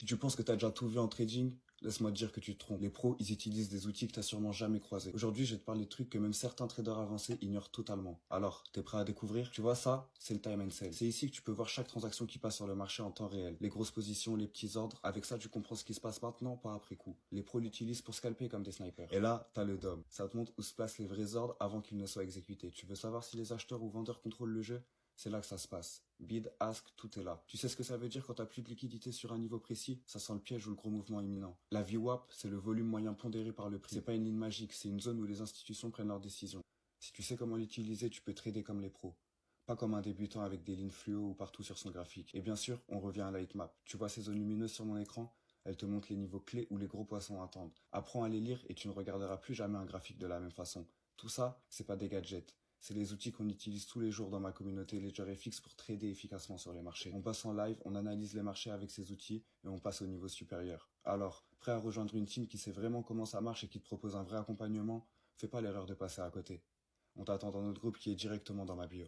Si tu penses que t'as déjà tout vu en trading, laisse-moi te dire que tu te trompes. Les pros, ils utilisent des outils que t'as sûrement jamais croisés. Aujourd'hui, je vais te parler de trucs que même certains traders avancés ignorent totalement. Alors, t'es prêt à découvrir? Tu vois ça? C'est le time and sell. C'est ici que tu peux voir chaque transaction qui passe sur le marché en temps réel. Les grosses positions, les petits ordres. Avec ça, tu comprends ce qui se passe maintenant, pas après coup. Les pros l'utilisent pour scalper comme des snipers. Et là, t'as le DOM. Ça te montre où se placent les vrais ordres avant qu'ils ne soient exécutés. Tu veux savoir si les acheteurs ou vendeurs contrôlent le jeu? C'est là que ça se passe. Bid, ask, tout est là. Tu sais ce que ça veut dire quand t'as plus de liquidité sur un niveau précis? Ça sent le piège ou le gros mouvement imminent. La VWAP, c'est le volume moyen pondéré par le prix. C'est pas une ligne magique, c'est une zone où les institutions prennent leurs décisions. Si tu sais comment l'utiliser, tu peux trader comme les pros. Pas comme un débutant avec des lignes fluo ou partout sur son graphique. Et bien sûr, on revient à la heatmap. Tu vois ces zones lumineuses sur mon écran? Elles te montrent les niveaux clés où les gros poissons attendent. Apprends à les lire et tu ne regarderas plus jamais un graphique de la même façon. Tout ça, c'est pas des gadgets. C'est les outils qu'on utilise tous les jours dans ma communauté LedgerFX pour trader efficacement sur les marchés. On passe en live, on analyse les marchés avec ces outils et on passe au niveau supérieur. Alors, prêt à rejoindre une team qui sait vraiment comment ça marche et qui te propose un vrai accompagnement? Fais pas l'erreur de passer à côté. On t'attend dans notre groupe qui est directement dans ma bio.